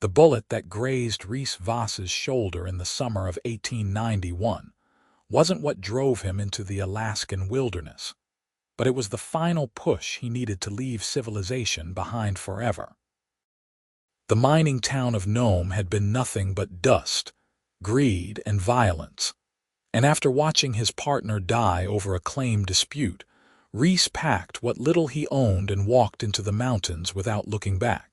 The bullet that grazed Reece Voss's shoulder in the summer of 1891 wasn't what drove him into the Alaskan wilderness, but it was the final push he needed to leave civilization behind forever. The mining town of Nome had been nothing but dust, greed, and violence, and after watching his partner die over a claim dispute, Reece packed what little he owned and walked into the mountains without looking back.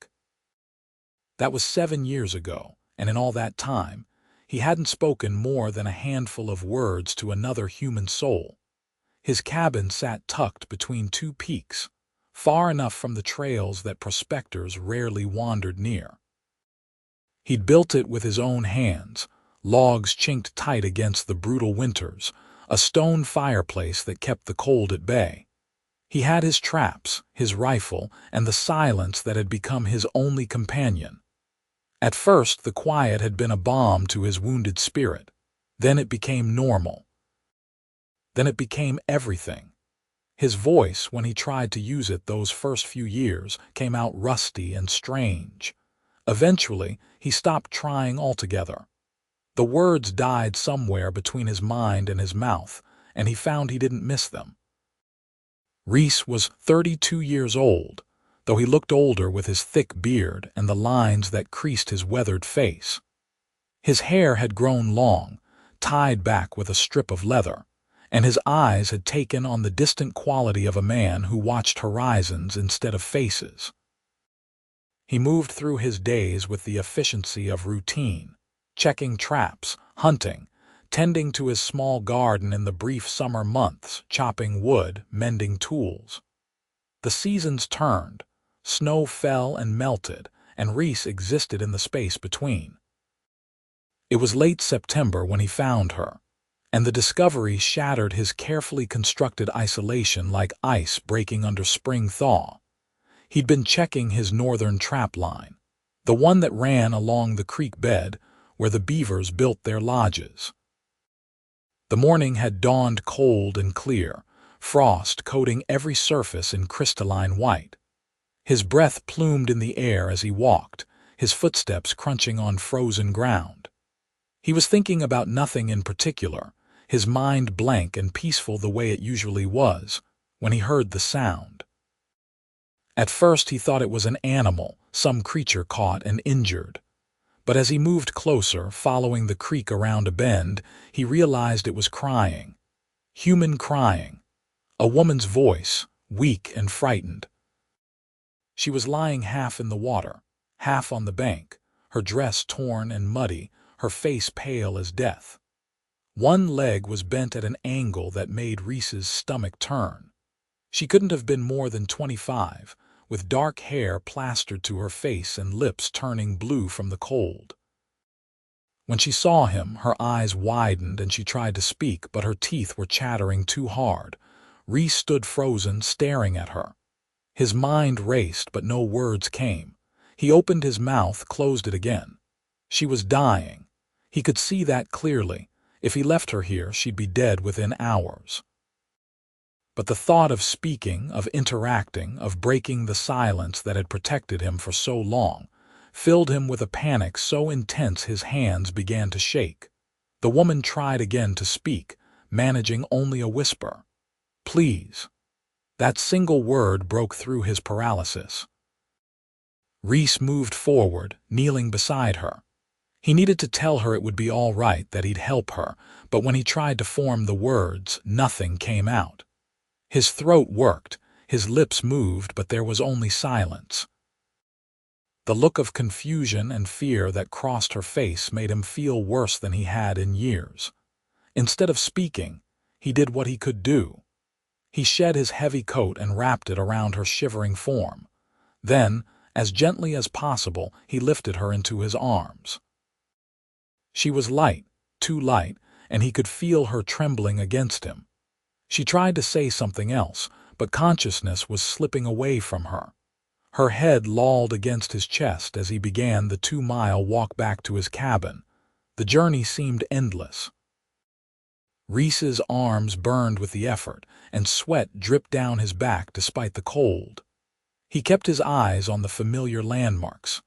That was 7 years ago, and in all that time, he hadn't spoken more than a handful of words to another human soul. His cabin sat tucked between two peaks, far enough from the trails that prospectors rarely wandered near. He'd built it with his own hands, logs chinked tight against the brutal winters, a stone fireplace that kept the cold at bay. He had his traps, his rifle, and the silence that had become his only companion. At first, the quiet had been a balm to his wounded spirit. Then it became normal. Then it became everything. His voice, when he tried to use it those first few years, came out rusty and strange. Eventually, he stopped trying altogether. The words died somewhere between his mind and his mouth, and he found he didn't miss them. Reece was 32 years old, though he looked older with his thick beard and the lines that creased his weathered face. His hair had grown long, tied back with a strip of leather, and his eyes had taken on the distant quality of a man who watched horizons instead of faces. He moved through his days with the efficiency of routine, checking traps, hunting, tending to his small garden in the brief summer months, chopping wood, mending tools. The seasons turned, snow fell and melted, and Reece existed in the space between. It was late September when he found her, and the discovery shattered his carefully constructed isolation like ice breaking under spring thaw. He'd been checking his northern trap line, the one that ran along the creek bed where the beavers built their lodges. The morning had dawned cold and clear, frost coating every surface in crystalline white. His breath plumed in the air as he walked, his footsteps crunching on frozen ground. He was thinking about nothing in particular, his mind blank and peaceful the way it usually was, when he heard the sound. At first he thought it was an animal, some creature caught and injured. But as he moved closer, following the creek around a bend, he realized it was crying. Human crying. A woman's voice, weak and frightened. She was lying half in the water, half on the bank, her dress torn and muddy, her face pale as death. One leg was bent at an angle that made Reece's stomach turn. She couldn't have been more than 25, with dark hair plastered to her face and lips turning blue from the cold. When she saw him, her eyes widened and she tried to speak, but her teeth were chattering too hard. Reece stood frozen, staring at her. His mind raced, but no words came. He opened his mouth, closed it again. She was dying. He could see that clearly. If he left her here, she'd be dead within hours. But the thought of speaking, of interacting, of breaking the silence that had protected him for so long, filled him with a panic so intense his hands began to shake. The woman tried again to speak, managing only a whisper. "Please." That single word broke through his paralysis. Reece moved forward, kneeling beside her. He needed to tell her it would be all right, that he'd help her, but when he tried to form the words, nothing came out. His throat worked, his lips moved, but there was only silence. The look of confusion and fear that crossed her face made him feel worse than he had in years. Instead of speaking, he did what he could do. He shed his heavy coat and wrapped it around her shivering form. Then, as gently as possible, he lifted her into his arms. She was light, too light, and he could feel her trembling against him. She tried to say something else, but consciousness was slipping away from her. Her head lolled against his chest as he began the 2-mile walk back to his cabin. The journey seemed endless. Reece's arms burned with the effort, and sweat dripped down his back despite the cold. He kept his eyes on the familiar landmarks,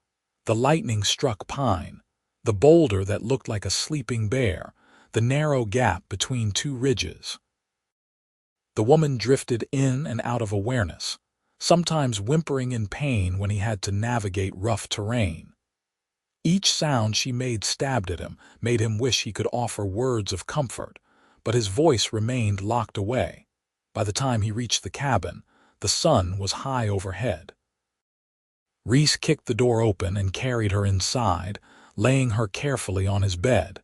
The lightning struck pine, the boulder that looked like a sleeping bear, the narrow gap between two ridges. The woman drifted in and out of awareness, sometimes whimpering in pain when he had to navigate rough terrain. Each sound she made stabbed at him, made him wish he could offer words of comfort, but his voice remained locked away. By the time he reached the cabin, the sun was high overhead. Reece kicked the door open and carried her inside, laying her carefully on his bed.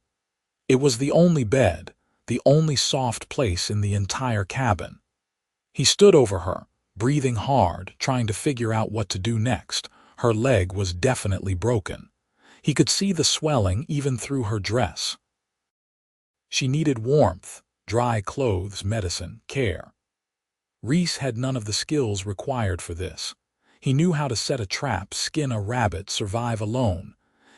It was the only bed, the only soft place in the entire cabin. He stood over her, breathing hard, trying to figure out what to do next. Her leg was definitely broken. He could see the swelling even through her dress. She needed warmth, dry clothes, medicine, care. Reece had none of the skills required for this. He knew how to set a trap, skin a rabbit, survive alone.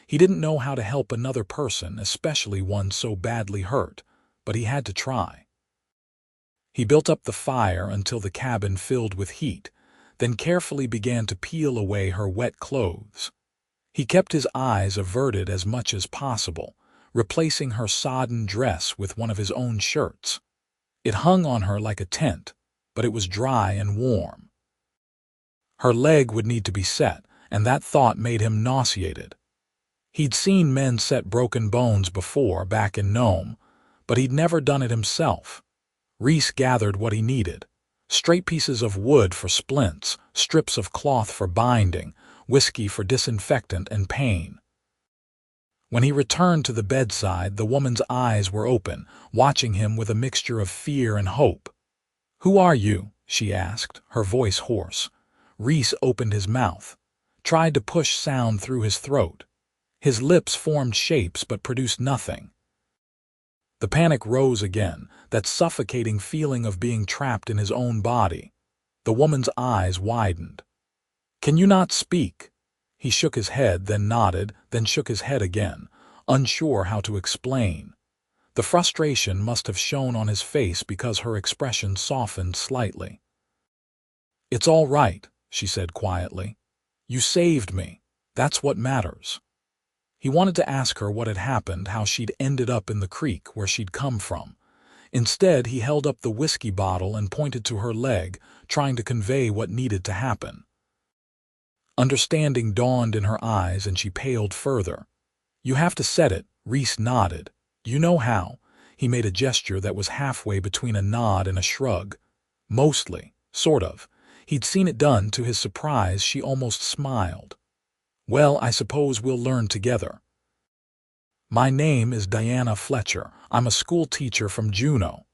He didn't know how to help another person, especially one so badly hurt, but he had to try. He built up the fire until the cabin filled with heat, then carefully began to peel away her wet clothes. He kept his eyes averted as much as possible, replacing her sodden dress with one of his own shirts. It hung on her like a tent, but it was dry and warm. Her leg would need to be set, and that thought made him nauseated. He'd seen men set broken bones before back in Nome, but he'd never done it himself. Reece gathered what he needed: straight pieces of wood for splints, strips of cloth for binding, whiskey for disinfectant and pain. When he returned to the bedside, the woman's eyes were open, watching him with a mixture of fear and hope. "Who are you?" she asked, her voice hoarse. Reece opened his mouth, tried to push sound through his throat. His lips formed shapes but produced nothing. The panic rose again, that suffocating feeling of being trapped in his own body. The woman's eyes widened. "Can you not speak?" He shook his head, then nodded, then shook his head again, unsure how to explain. The frustration must have shown on his face because her expression softened slightly. "It's all right," she said quietly. "You saved me. That's what matters." He wanted to ask her what had happened, how she'd ended up in the creek where she'd come from. Instead, he held up the whiskey bottle and pointed to her leg, trying to convey what needed to happen. Understanding dawned in her eyes and she paled further. "You have to set it," Reece nodded. "You know how?" He made a gesture that was halfway between a nod and a shrug. "Mostly, sort of." He'd seen it done. To his surprise, she almost smiled. "Well, I suppose we'll learn together. My name is Diana Fletcher. I'm a school teacher from Juneau."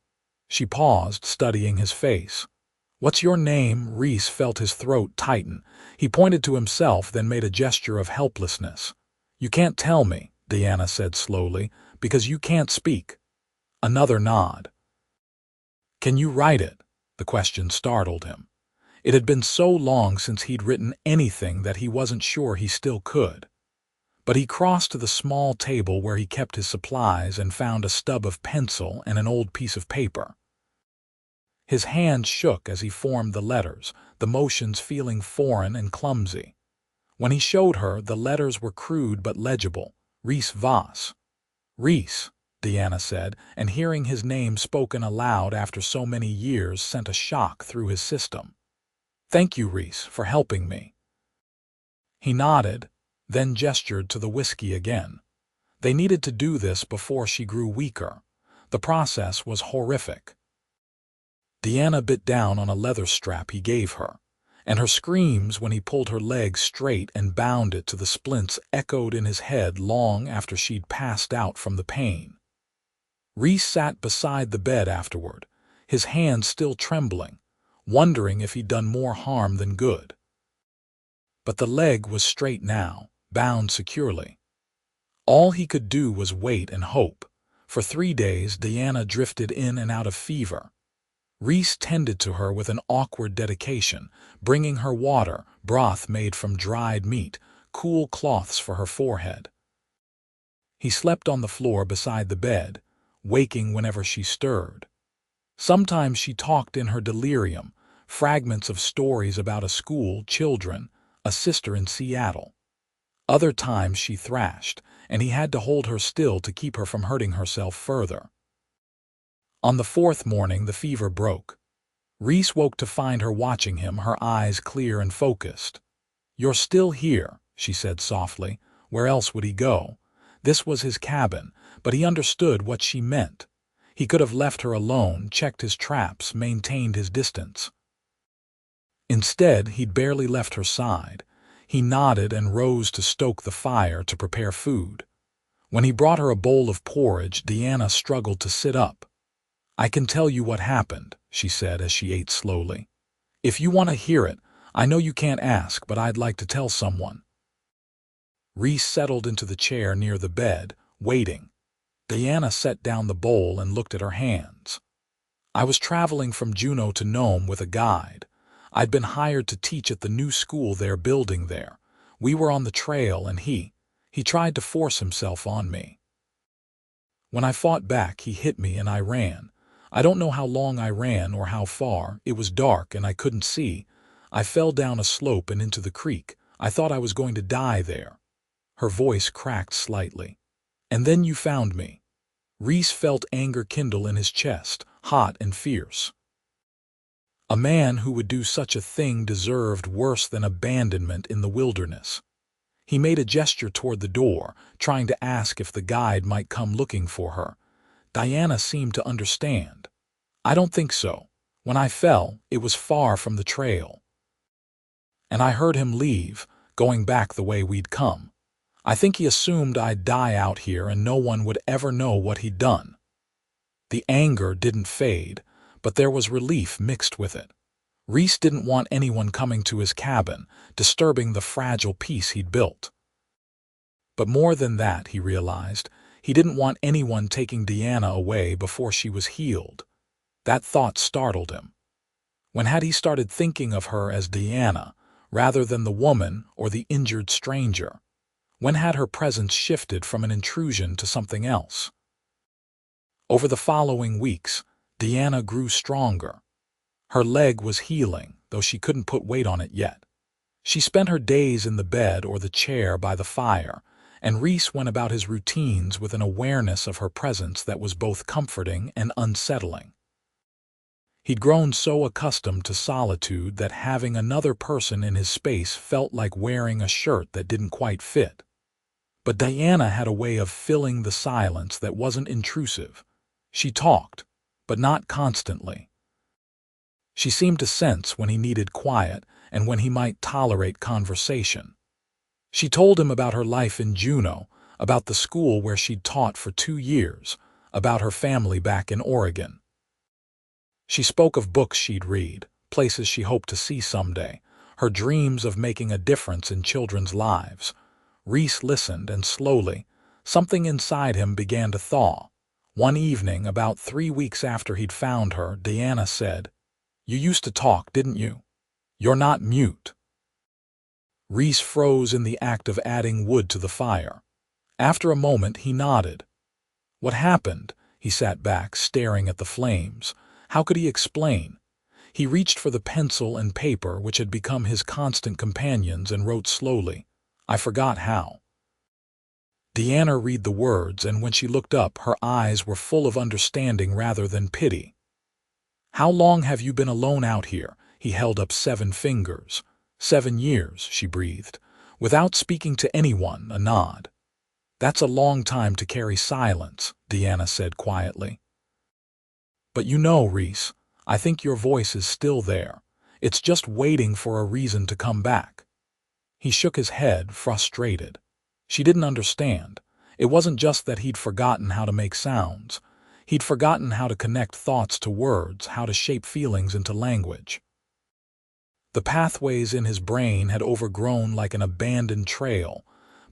She paused, studying his face. "What's your name?" Reece felt his throat tighten. He pointed to himself, then made a gesture of helplessness. "You can't tell me," Diana said slowly, "because you can't speak." Another nod. "Can you write it?" The question startled him. It had been so long since he'd written anything that he wasn't sure he still could. But he crossed to the small table where he kept his supplies and found a stub of pencil and an old piece of paper. His hand shook as he formed the letters, the motions feeling foreign and clumsy. When he showed her, the letters were crude but legible. "Reece Voss." "Reece," Diana said, and hearing his name spoken aloud after so many years sent a shock through his system. "Thank you, Reece, for helping me." He nodded, then gestured to the whiskey again. They needed to do this before she grew weaker. The process was horrific. Diana bit down on a leather strap he gave her, and her screams when he pulled her leg straight and bound it to the splints echoed in his head long after she'd passed out from the pain. Reece sat beside the bed afterward, his hands still trembling, wondering if he'd done more harm than good. But the leg was straight now, bound securely. All he could do was wait and hope. For 3 days, Diana drifted in and out of fever. Reece tended to her with an awkward dedication, bringing her water, broth made from dried meat, cool cloths for her forehead. He slept on the floor beside the bed, waking whenever she stirred. Sometimes she talked in her delirium, fragments of stories about a school, children, a sister in Seattle. Other times she thrashed, and he had to hold her still to keep her from hurting herself further. On the fourth morning, the fever broke. Reece woke to find her watching him, her eyes clear and focused. "You're still here," she said softly. Where else would he go? This was his cabin, but he understood what she meant. He could have left her alone, checked his traps, maintained his distance. Instead, he'd barely left her side. He nodded and rose to stoke the fire to prepare food. When he brought her a bowl of porridge, Deanna struggled to sit up. "I can tell you what happened," she said as she ate slowly. "If you want to hear it, I know you can't ask, but I'd like to tell someone." Reece settled into the chair near the bed, waiting. Deanna set down the bowl and looked at her hands. "I was traveling from Juneau to Nome with a guide. I'd been hired to teach at the new school they're building there. We were on the trail and he tried to force himself on me. When I fought back, he hit me and I ran. I don't know how long I ran or how far. It was dark and I couldn't see. I fell down a slope and into the creek. I thought I was going to die there." Her voice cracked slightly. "And then you found me." Reece felt anger kindle in his chest, hot and fierce. A man who would do such a thing deserved worse than abandonment in the wilderness. He made a gesture toward the door, trying to ask if the guide might come looking for her. Deanna seemed to understand. "I don't think so. When I fell, it was far from the trail. And I heard him leave, going back the way we'd come. I think he assumed I'd die out here and no one would ever know what he'd done." The anger didn't fade, but there was relief mixed with it. Reece didn't want anyone coming to his cabin, disturbing the fragile peace he'd built. But more than that, he realized, he didn't want anyone taking Deanna away before she was healed. That thought startled him. When had he started thinking of her as Deanna, rather than the woman or the injured stranger? When had her presence shifted from an intrusion to something else? Over the following weeks, Deanna grew stronger. Her leg was healing, though she couldn't put weight on it yet. She spent her days in the bed or the chair by the fire, and Reece went about his routines with an awareness of her presence that was both comforting and unsettling. He'd grown so accustomed to solitude that having another person in his space felt like wearing a shirt that didn't quite fit. But Deanna had a way of filling the silence that wasn't intrusive. She talked, but not constantly. She seemed to sense when he needed quiet and when he might tolerate conversation. She told him about her life in Juneau, about the school where she'd taught for 2 years, about her family back in Oregon. She spoke of books she'd read, places she hoped to see someday, her dreams of making a difference in children's lives. Reece listened, and slowly, something inside him began to thaw. One evening, about 3 weeks after he'd found her, Deanna said, "You used to talk, didn't you? You're not mute." Reece froze in the act of adding wood to the fire. After a moment, he nodded. What happened? He sat back, staring at the flames. How could he explain? He reached for the pencil and paper which had become his constant companions and wrote slowly, "I forgot how." Deanna read the words, and when she looked up, her eyes were full of understanding rather than pity. "How long have you been alone out here?" He held up 7 fingers. 7 years, she breathed. Without speaking to anyone, a nod. "That's a long time to carry silence," Deanna said quietly. "But you know, Reece, I think your voice is still there. It's just waiting for a reason to come back." He shook his head, frustrated. She didn't understand. It wasn't just that he'd forgotten how to make sounds. He'd forgotten how to connect thoughts to words, how to shape feelings into language. The pathways in his brain had overgrown like an abandoned trail,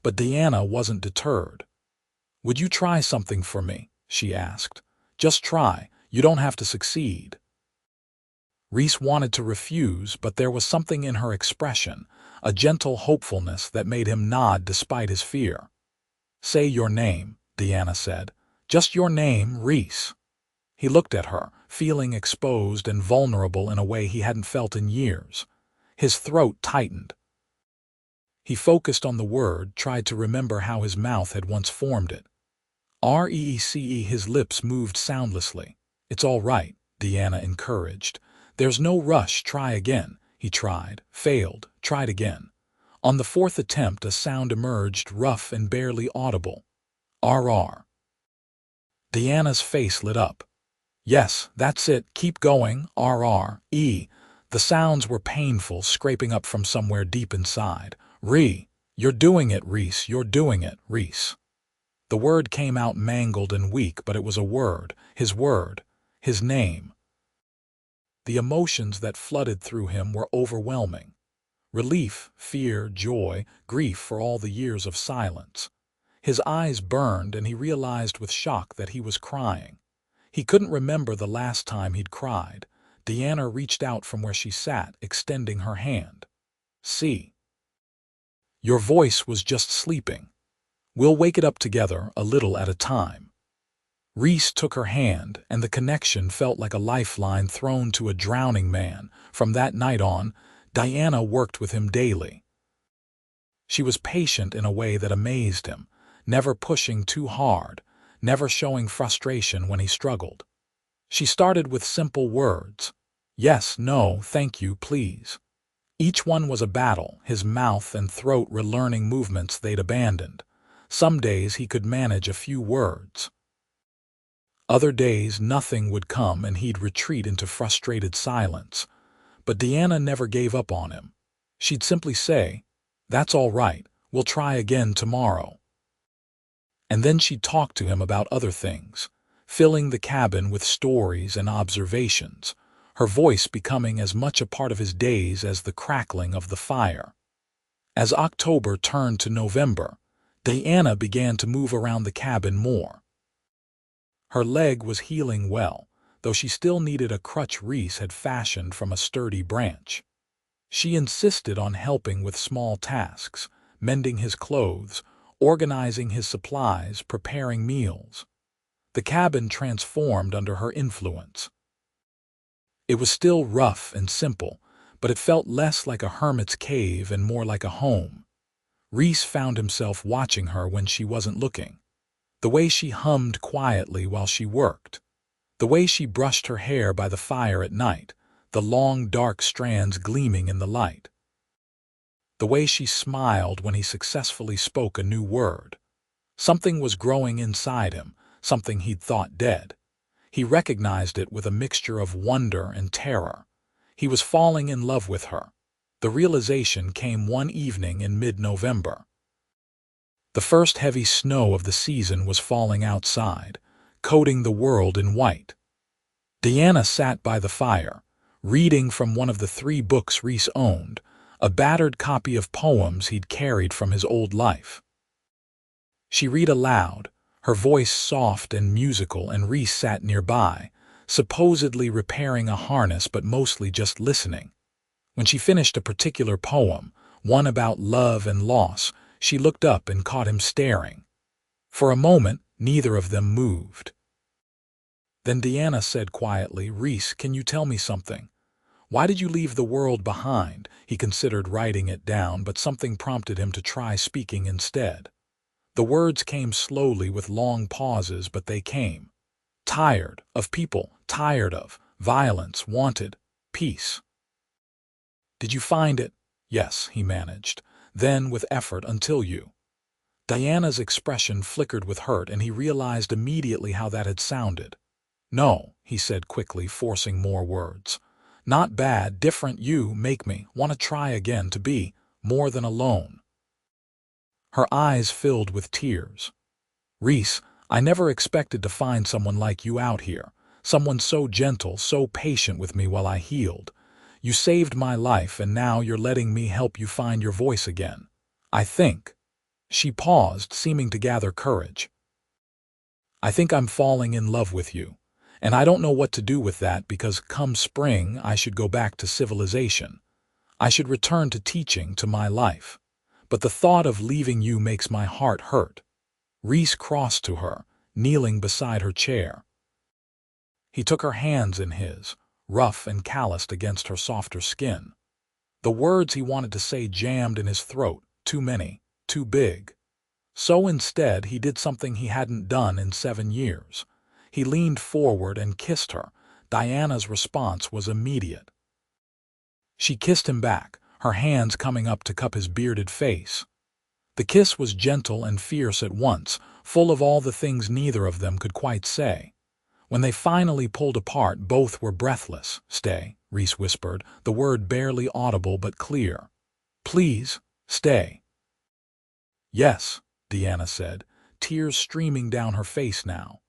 but Deanna wasn't deterred. "Would you try something for me?" she asked. "Just try. You don't have to succeed." Reece wanted to refuse, but there was something in her expression, a gentle hopefulness that made him nod despite his fear. "Say your name," Deanna said. "Just your name, Reece." He looked at her, feeling exposed and vulnerable in a way he hadn't felt in years. His throat tightened. He focused on the word, tried to remember how his mouth had once formed it. Reece, his lips moved soundlessly. It's all right, Deanna encouraged. There's no rush, try again. He tried, failed, tried again. On the fourth attempt, a sound emerged, rough and barely audible. RR. Deanna's face lit up. Yes, that's it, keep going, RR-E. The sounds were painful, scraping up from somewhere deep inside. You're doing it, Reece, you're doing it, Reece. The word came out mangled and weak, but it was a word, his name. The emotions that flooded through him were overwhelming. Relief, fear, joy, grief for all the years of silence. His eyes burned, and he realized with shock that he was crying. He couldn't remember the last time he'd cried. Deanna reached out from where she sat, extending her hand. See. Your voice was just sleeping. We'll wake it up together, a little at a time. Reece took her hand, and the connection felt like a lifeline thrown to a drowning man. From that night on, Deanna worked with him daily. She was patient in a way that amazed him, never pushing too hard, never showing frustration when he struggled. She started with simple words. Yes, no, thank you, please. Each one was a battle, his mouth and throat relearning movements they'd abandoned. Some days he could manage a few words. Other days nothing would come and he'd retreat into frustrated silence. But Deanna never gave up on him. She'd simply say, "That's all right, we'll try again tomorrow." And then she'd talk to him about other things, filling the cabin with stories and observations, her voice becoming as much a part of his days as the crackling of the fire. As October turned to November, Deanna began to move around the cabin more. Her leg was healing well, though she still needed a crutch Reece had fashioned from a sturdy branch. She insisted on helping with small tasks, mending his clothes, organizing his supplies, preparing meals. The cabin transformed under her influence. It was still rough and simple, but it felt less like a hermit's cave and more like a home. Reece found himself watching her when she wasn't looking. The way she hummed quietly while she worked. The way she brushed her hair by the fire at night, the long dark strands gleaming in the light. The way she smiled when he successfully spoke a new word. Something was growing inside him, something he'd thought dead. He recognized it with a mixture of wonder and terror. He was falling in love with her. The realization came one evening in mid-November. The first heavy snow of the season was falling outside, coating the world in white. Deanna sat by the fire, reading from one of the 3 books Reece owned, a battered copy of poems he'd carried from his old life. She read aloud, her voice soft and musical, and Reece sat nearby, supposedly repairing a harness but mostly just listening. When she finished a particular poem, one about love and loss, she looked up and caught him staring. For a moment, neither of them moved. Then Deanna said quietly, "Reece, can you tell me something? Why did you leave the world behind?" He considered writing it down, but something prompted him to try speaking instead. The words came slowly with long pauses, but they came. Tired of people, tired of violence, wanted peace. "Did you find it?" "Yes," he managed. Then, with effort, "Until you." Diana's expression flickered with hurt, and he realized immediately how that had sounded. "No," he said quickly, forcing more words. "Not bad, different. You make me want to try again, to be more than alone." Her eyes filled with tears. "Reece, I never expected to find someone like you out here. Someone so gentle, so patient with me while I healed. You saved my life, and now you're letting me help you find your voice again. I think." She paused, seeming to gather courage. "I think I'm falling in love with you. And I don't know what to do with that, because come spring I should go back to civilization. I should return to teaching, to my life. But the thought of leaving you makes my heart hurt." Reece crossed to her, kneeling beside her chair. He took her hands in his, rough and calloused against her softer skin. The words he wanted to say jammed in his throat, too many, too big. So instead, he did something he hadn't done in 7 years. He leaned forward and kissed her. Diana's response was immediate. She kissed him back, her hands coming up to cup his bearded face. The kiss was gentle and fierce at once, full of all the things neither of them could quite say. When they finally pulled apart, both were breathless. "Stay," Reece whispered, the word barely audible but clear. "Please, stay." "Yes," Diana said, tears streaming down her face now.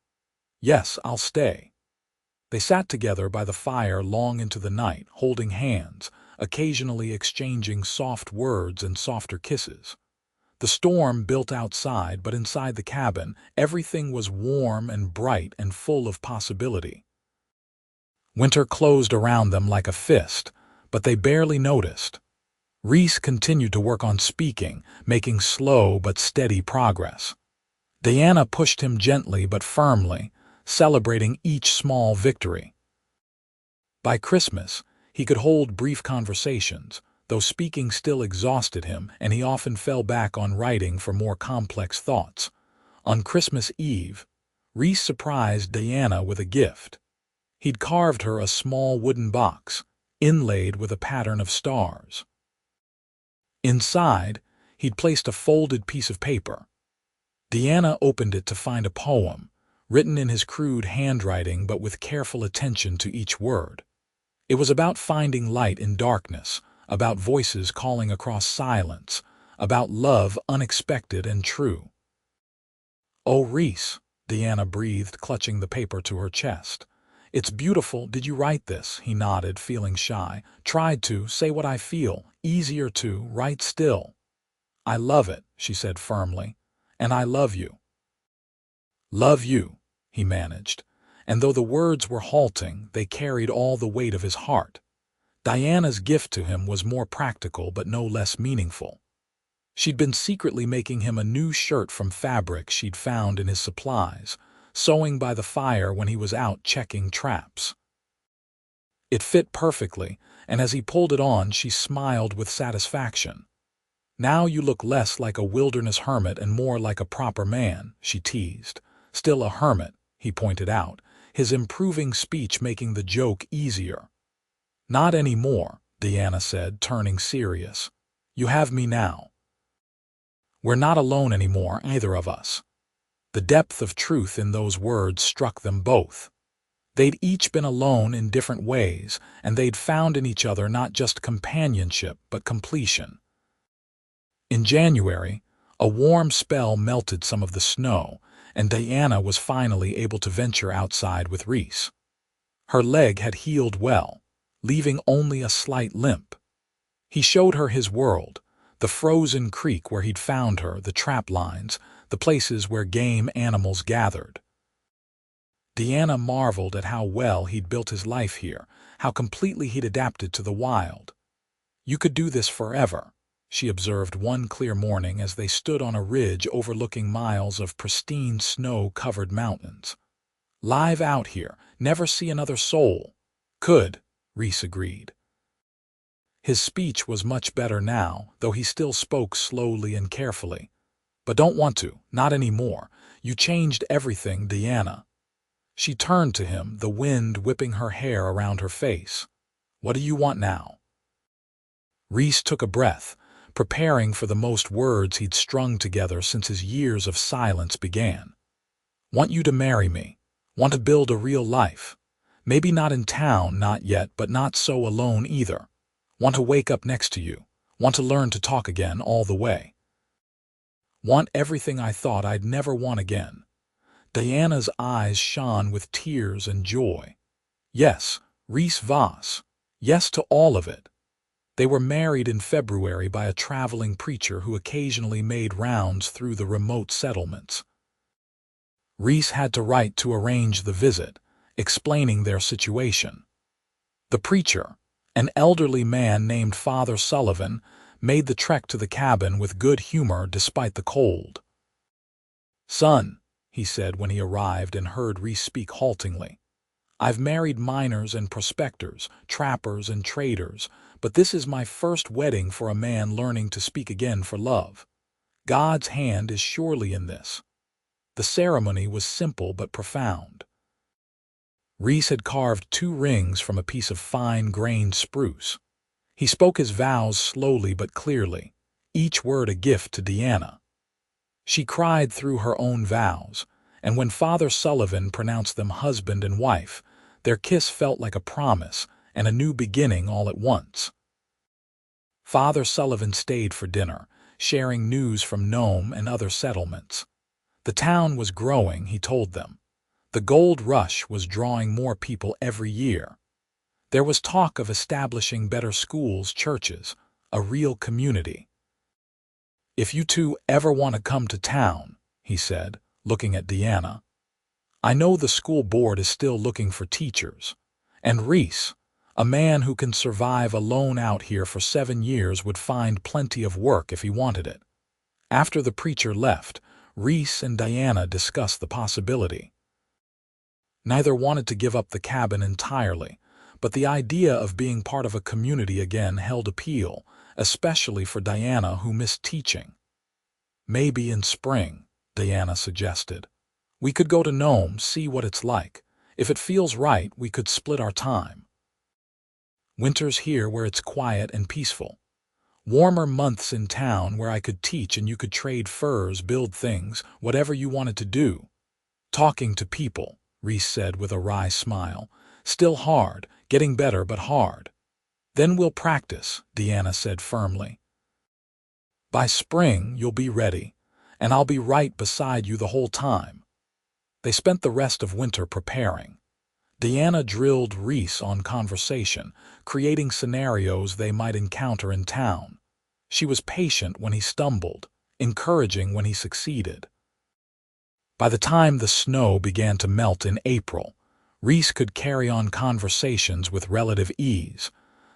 "Yes, I'll stay." They sat together by the fire long into the night, holding hands, occasionally exchanging soft words and softer kisses. The storm built outside, but inside the cabin, everything was warm and bright and full of possibility. Winter closed around them like a fist, but they barely noticed. Reece continued to work on speaking, making slow but steady progress. Diana pushed him gently but firmly, celebrating each small victory. By Christmas, he could hold brief conversations, though speaking still exhausted him, and he often fell back on writing for more complex thoughts. On Christmas Eve, Reece surprised Diana with a gift. He'd carved her a small wooden box, inlaid with a pattern of stars. Inside, he'd placed a folded piece of paper. Diana opened it to find a poem, written in his crude handwriting but with careful attention to each word. It was about finding light in darkness, about voices calling across silence, about love unexpected and true. "Oh, Reece," Diana breathed, clutching the paper to her chest. "It's beautiful. Did you write this?" He nodded, feeling shy. "Tried to say what I feel. Easier to write still." "I love it," she said firmly. "And I love you." "Love you," he managed, and though the words were halting, they carried all the weight of his heart. Diana's gift to him was more practical but no less meaningful. She'd been secretly making him a new shirt from fabric she'd found in his supplies, sewing by the fire when he was out checking traps. It fit perfectly, and as he pulled it on, she smiled with satisfaction. "Now you look less like a wilderness hermit and more like a proper man," she teased. "Still a hermit," he pointed out, his improving speech making the joke easier. "Not anymore," Diana said, turning serious. "You have me now. We're not alone anymore, either of us." The depth of truth in those words struck them both. They'd each been alone in different ways, and they'd found in each other not just companionship but completion. In January, a warm spell melted some of the snow, and Diana was finally able to venture outside with Reece. Her leg had healed well, leaving only a slight limp. He showed her his world, the frozen creek where he'd found her, the trap lines, the places where game animals gathered. Diana marveled at how well he'd built his life here, how completely he'd adapted to the wild. "You could do this forever," she observed one clear morning as they stood on a ridge overlooking miles of pristine snow-covered mountains. "Live out here, never see another soul." "Could," Reece agreed. His speech was much better now, though he still spoke slowly and carefully. "But don't want to, not anymore. You changed everything, Diana." She turned to him, the wind whipping her hair around her face. "What do you want now?" Reece took a breath, preparing for the most words he'd strung together since his years of silence began. "Want you to marry me. Want to build a real life. Maybe not in town, not yet, but not so alone either. Want to wake up next to you. Want to learn to talk again all the way. Want everything I thought I'd never want again." Diana's eyes shone with tears and joy. Yes, Reece Voss. Yes to all of it. They were married in February by a traveling preacher who occasionally made rounds through the remote settlements. Reece had to write to arrange the visit, explaining their situation. The preacher, an elderly man named Father Sullivan, made the trek to the cabin with good humor despite the cold. "Son," he said when he arrived and heard Reece speak haltingly, I've married miners and prospectors, trappers and traders, but this is my first wedding for a man learning to speak again for love. God's hand is surely in this." The ceremony was simple but profound. Reece had carved 2 rings from a piece of fine-grained spruce. He spoke his vows slowly but clearly, each word a gift to Deanna. She cried through her own vows, and when Father Sullivan pronounced them husband and wife, their kiss felt like a promise and a new beginning all at once. Father Sullivan stayed for dinner, sharing news from Nome and other settlements. The town was growing, he told them. The gold rush was drawing more people every year. There was talk of establishing better schools, churches, a real community. "If you two ever want to come to town," he said, looking at Deanna, "I know the school board is still looking for teachers. And Reece, a man who can survive alone out here for 7 years, would find plenty of work if he wanted it." After the preacher left, Reece and Deanna discussed the possibility. Neither wanted to give up the cabin entirely, but the idea of being part of a community again held appeal, especially for Deanna, who missed teaching. "Maybe in spring," Deanna suggested. "We could go to Nome, see what it's like. If it feels right, we could split our time. Winter's here where it's quiet and peaceful. Warmer months in town where I could teach and you could trade furs, build things, whatever you wanted to do." "Talking to people," Reece said with a wry smile. "Still hard, getting better but hard." "Then we'll practice," Deanna said firmly. "By spring, you'll be ready, and I'll be right beside you the whole time." They spent the rest of winter preparing. Deanna drilled Reece on conversation, creating scenarios they might encounter in town. She was patient when he stumbled, encouraging when he succeeded. By the time the snow began to melt in April, Reece could carry on conversations with relative ease,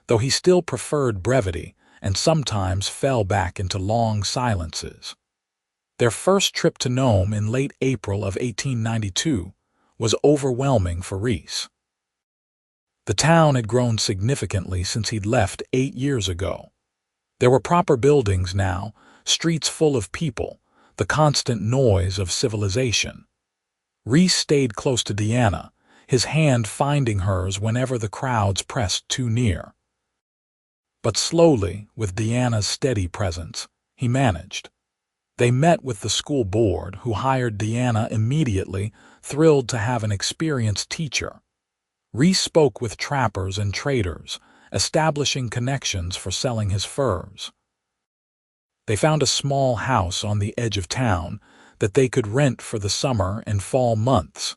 though he still preferred brevity and sometimes fell back into long silences. Their first trip to Nome in late April of 1892 was overwhelming for Reece. The town had grown significantly since he'd left 8 years ago. There were proper buildings now, streets full of people, the constant noise of civilization. Reece stayed close to Deanna, his hand finding hers whenever the crowds pressed too near. But slowly, with Deanna's steady presence, he managed. They met with the school board, who hired Deanna immediately, thrilled to have an experienced teacher. Reece spoke with trappers and traders, establishing connections for selling his furs. They found a small house on the edge of town that they could rent for the summer and fall months.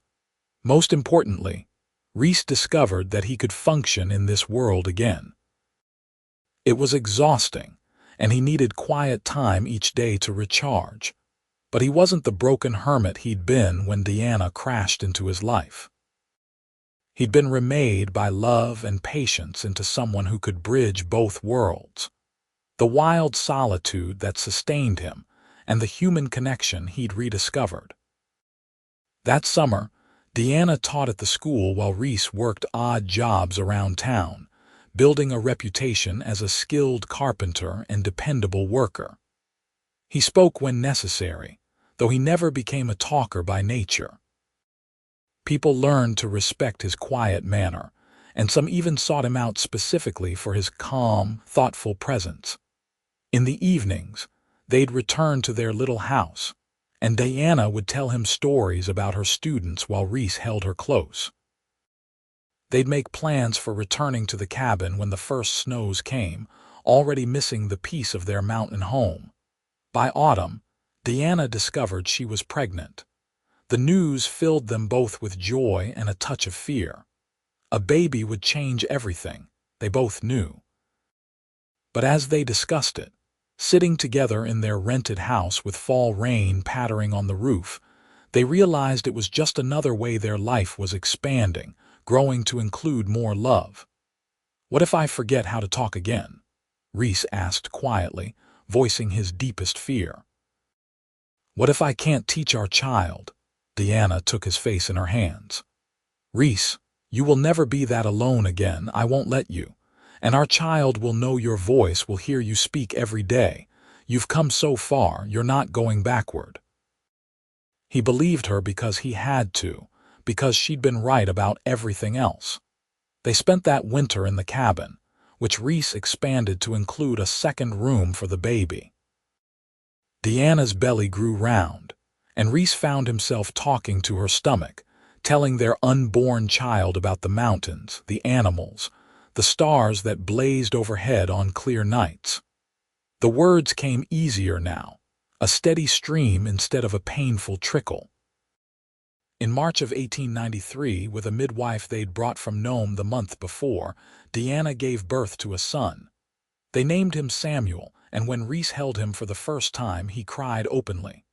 Most importantly, Reece discovered that he could function in this world again. It was exhausting, and he needed quiet time each day to recharge. But he wasn't the broken hermit he'd been when Deanna crashed into his life. He'd been remade by love and patience into someone who could bridge both worlds. The wild solitude that sustained him, and the human connection he'd rediscovered. That summer, Deanna taught at the school while Reece worked odd jobs around town, building a reputation as a skilled carpenter and dependable worker. He spoke when necessary, though he never became a talker by nature. People learned to respect his quiet manner, and some even sought him out specifically for his calm, thoughtful presence. In the evenings, they'd return to their little house, and Deanna would tell him stories about her students while Reece held her close. They'd make plans for returning to the cabin when the first snows came, already missing the peace of their mountain home. By autumn, Deanna discovered she was pregnant. The news filled them both with joy and a touch of fear. A baby would change everything, they both knew. But as they discussed it, sitting together in their rented house with fall rain pattering on the roof, they realized it was just another way their life was expanding, growing to include more love. "What if I forget how to talk again?" Reece asked quietly, voicing his deepest fear. "What if I can't teach our child?" Deanna took his face in her hands. "Reece, You will never be that alone again, I won't let you. And our child will know your voice, will hear you speak every day. You've come so far, you're not going backward. He believed her because he had to, because she'd been right about everything else. They spent that winter in the cabin, which Reece expanded to include a second room for the baby. Deanna's belly grew round, and Reece found himself talking to her stomach, telling their unborn child about the mountains, the animals, the stars that blazed overhead on clear nights. The words came easier now, a steady stream instead of a painful trickle. In March of 1893, with a midwife they'd brought from Nome the month before, Deanna gave birth to a son. They named him Samuel, and when Reece held him for the first time, he cried openly.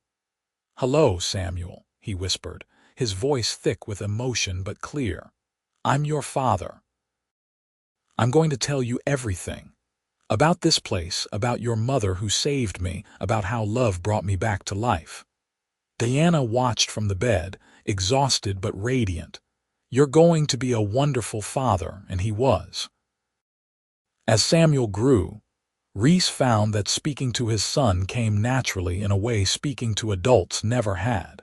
"Hello, Samuel," he whispered, his voice thick with emotion but clear. "I'm your father. I'm going to tell you everything. About this place, about your mother who saved me, about how love brought me back to life." Diana watched from the bed, exhausted but radiant. "You're going to be a wonderful father," and he was. As Samuel grew, Reece found that speaking to his son came naturally in a way speaking to adults never had.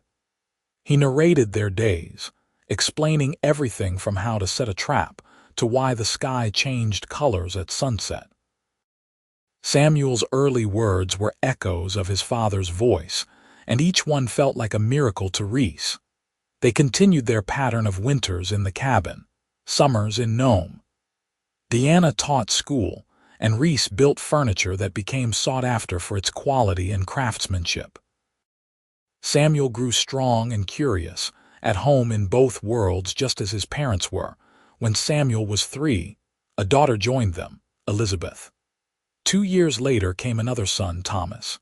He narrated their days, explaining everything from how to set a trap to why the sky changed colors at sunset. Samuel's early words were echoes of his father's voice, and each one felt like a miracle to Reece. They continued their pattern of winters in the cabin, summers in Nome. Deanna taught school, and Reece built furniture that became sought after for its quality and craftsmanship. Samuel grew strong and curious, at home in both worlds just as his parents were. When Samuel was 3, a daughter joined them, Elizabeth. 2 years later came another son, Thomas.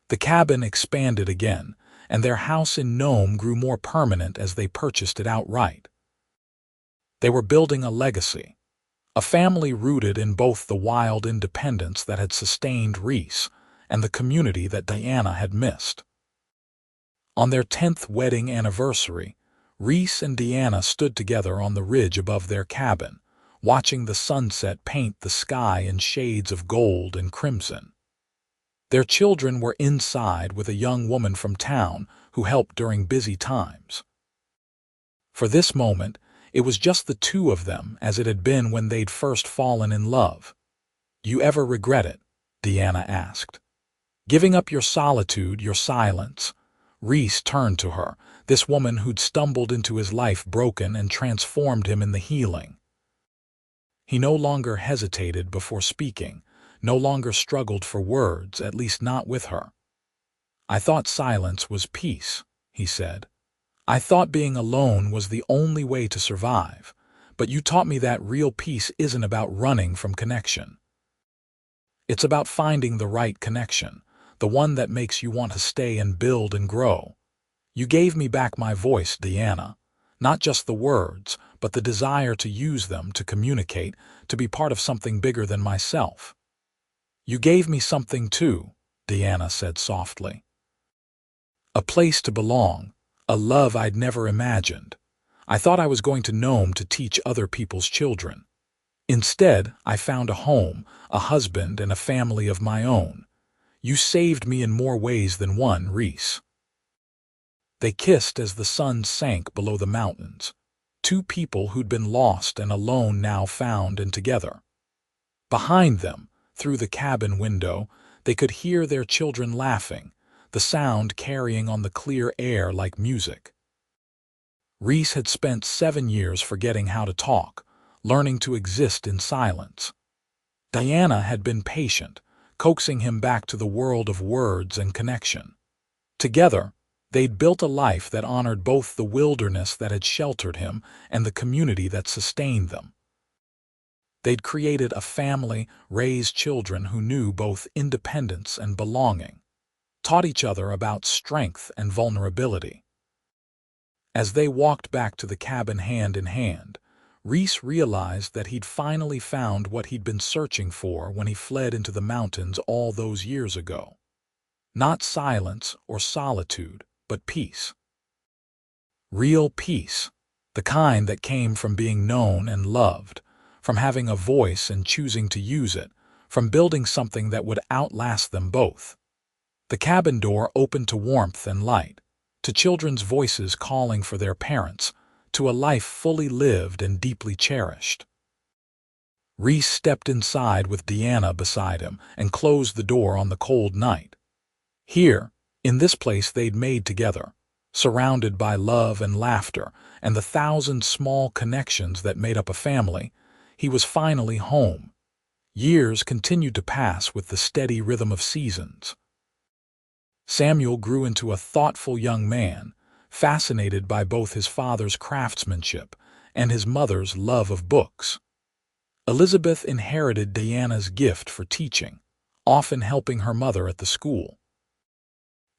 The cabin expanded again, and their house in Nome grew more permanent as they purchased it outright. They were building a legacy, a family rooted in both the wild independence that had sustained Reece and the community that Diana had missed. On their 10th wedding anniversary, Reece and Deanna stood together on the ridge above their cabin, watching the sunset paint the sky in shades of gold and crimson. Their children were inside with a young woman from town who helped during busy times. For this moment, it was just the two of them as it had been when they'd first fallen in love. "You ever regret it?" Deanna asked. "Giving up your solitude, your silence?" Reece turned to her, this woman who'd stumbled into his life broken and transformed him in the healing. He no longer hesitated before speaking, no longer struggled for words, at least not with her. "I thought silence was peace," he said. "I thought being alone was the only way to survive, but you taught me that real peace isn't about running from connection. It's about finding the right connection, the one that makes you want to stay and build and grow. You gave me back my voice, Deanna. Not just the words, but the desire to use them to communicate, to be part of something bigger than myself." "You gave me something too," Deanna said softly. "A place to belong, a love I'd never imagined. I thought I was going to Nome to teach other people's children. Instead, I found a home, a husband, and a family of my own. You saved me in more ways than one, Reece." They kissed as the sun sank below the mountains, two people who'd been lost and alone now found and together. Behind them, through the cabin window, they could hear their children laughing, the sound carrying on the clear air like music. Reece had spent 7 years forgetting how to talk, learning to exist in silence. Diana had been patient, coaxing him back to the world of words and connection. Together, they'd built a life that honored both the wilderness that had sheltered him and the community that sustained them. They'd created a family, raised children who knew both independence and belonging, taught each other about strength and vulnerability. As they walked back to the cabin hand in hand, Reece realized that he'd finally found what he'd been searching for when he fled into the mountains all those years ago. Not silence or solitude, but peace. Real peace. the kind that came from being known and loved, from having a voice and choosing to use it, from building something that would outlast them both. The cabin door opened to warmth and light, to children's voices calling for their parents, to a life fully lived and deeply cherished. Reece stepped inside with Deanna beside him and closed the door on the cold night. Here, in this place they'd made together, surrounded by love and laughter and the thousand small connections that made up a family, he was finally home. Years continued to pass with the steady rhythm of seasons. Samuel grew into a thoughtful young man, fascinated by both his father's craftsmanship and his mother's love of books. Elizabeth inherited Diana's gift for teaching, often helping her mother at the school.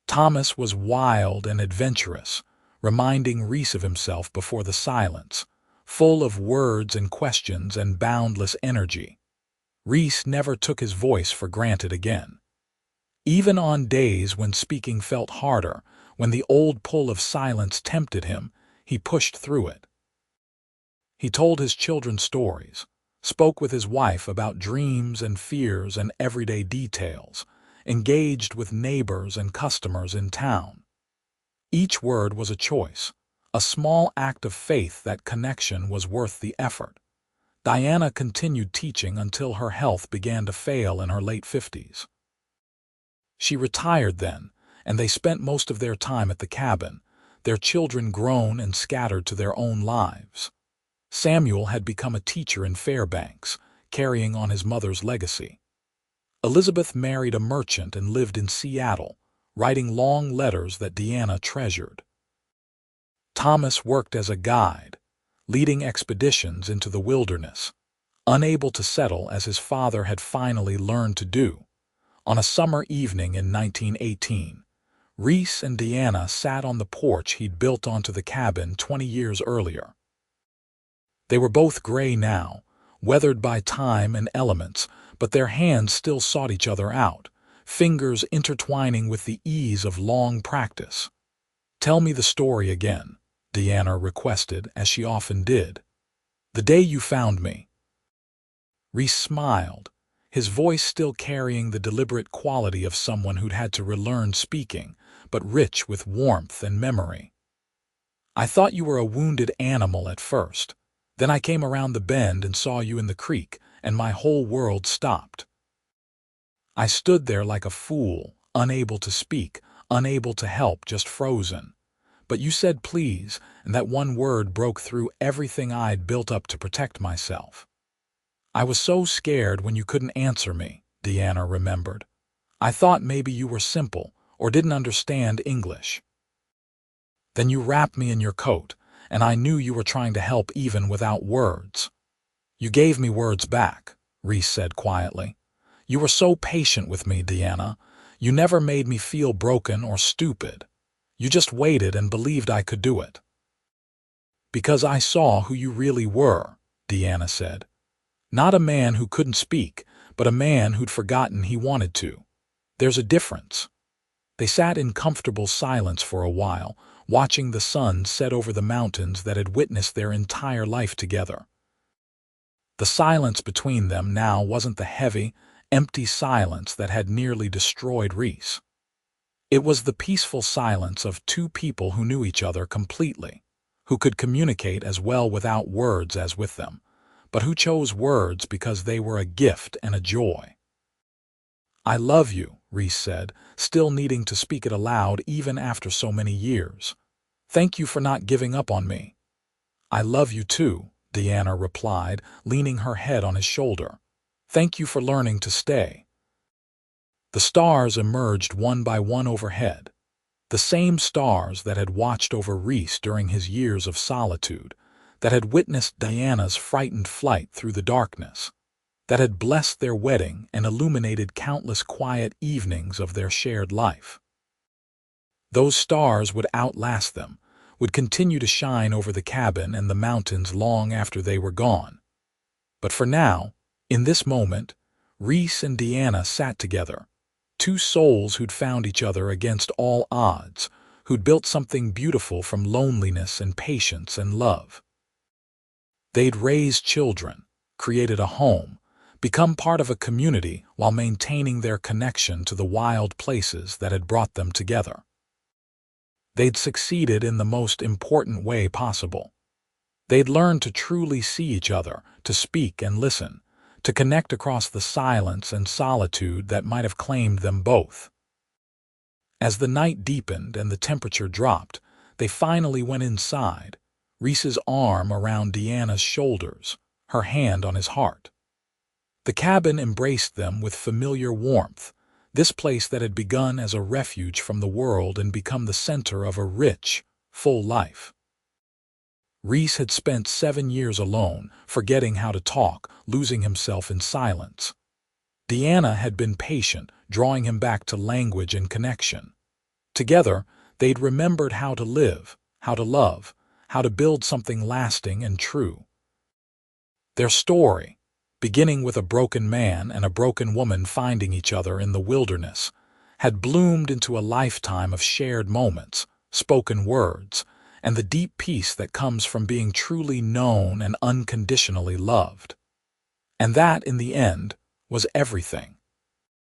Thomas was wild and adventurous, reminding Reece of himself before the silence, full of words and questions and boundless energy. Reece never took his voice for granted again. Even on days when speaking felt harder, when the old pull of silence tempted him, he pushed through it. He told his children stories, spoke with his wife about dreams and fears and everyday details, engaged with neighbors and customers in town. Each word was a choice, a small act of faith that connection was worth the effort. Diana continued teaching until her health began to fail in her late 50s. She retired then, and they spent most of their time at the cabin, their children grown and scattered to their own lives. Samuel had become a teacher in Fairbanks, carrying on his mother's legacy. Elizabeth married a merchant and lived in Seattle, writing long letters that Deanna treasured. Thomas worked as a guide, leading expeditions into the wilderness, unable to settle as his father had finally learned to do. On a summer evening in 1918, Reece and Deanna sat on the porch he'd built onto the cabin 20 years earlier. They were both gray now, weathered by time and elements, but their hands still sought each other out, fingers intertwining with the ease of long practice. "Tell me the story again," Deanna requested, as she often did. "The day you found me." Reece smiled, his voice still carrying the deliberate quality of someone who'd had to relearn speaking, but rich with warmth and memory. "I thought you were a wounded animal at first. Then I came around the bend and saw you in the creek, and my whole world stopped. I stood there like a fool, unable to speak, unable to help, just frozen. But you said please, and that one word broke through everything I'd built up to protect myself. I was so scared when you couldn't answer me," Deanna remembered. "I thought maybe you were simple or didn't understand English. Then you wrapped me in your coat, and I knew you were trying to help even without words." "You gave me words back," Reece said quietly. "You were so patient with me, Deanna. You never made me feel broken or stupid. You just waited and believed I could do it." "Because I saw who you really were," Deanna said. "Not a man who couldn't speak, but a man who'd forgotten he wanted to. There's a difference." They sat in comfortable silence for a while, watching the sun set over the mountains that had witnessed their entire life together. The silence between them now wasn't the heavy, empty silence that had nearly destroyed Reece. It was the peaceful silence of two people who knew each other completely, who could communicate as well without words as with them, but who chose words because they were a gift and a joy. "I love you," Reece said, still needing to speak it aloud even after so many years. "Thank you for not giving up on me." "I love you too," Deanna replied, leaning her head on his shoulder. "Thank you for learning to stay." The stars emerged one by one overhead, the same stars that had watched over Reece during his years of solitude, that had witnessed Diana's frightened flight through the darkness, that had blessed their wedding and illuminated countless quiet evenings of their shared life. Those stars would outlast them, would continue to shine over the cabin and the mountains long after they were gone. But for now, in this moment, Reece and Deanna sat together, two souls who'd found each other against all odds, who'd built something beautiful from loneliness and patience and love. They'd raised children, created a home, become part of a community while maintaining their connection to the wild places that had brought them together. They'd succeeded in the most important way possible. They'd learned to truly see each other, to speak and listen, to connect across the silence and solitude that might have claimed them both. As the night deepened and the temperature dropped, they finally went inside, Reece's arm around Deanna's shoulders, her hand on his heart. The cabin embraced them with familiar warmth, this place that had begun as a refuge from the world and become the center of a rich, full life. Reece had spent 7 years alone, forgetting how to talk, losing himself in silence. Deanna had been patient, drawing him back to language and connection. Together, they'd remembered how to live, how to love, how to build something lasting and true. Their story, beginning with a broken man and a broken woman finding each other in the wilderness, had bloomed into a lifetime of shared moments, spoken words, and the deep peace that comes from being truly known and unconditionally loved. And that, in the end, was everything.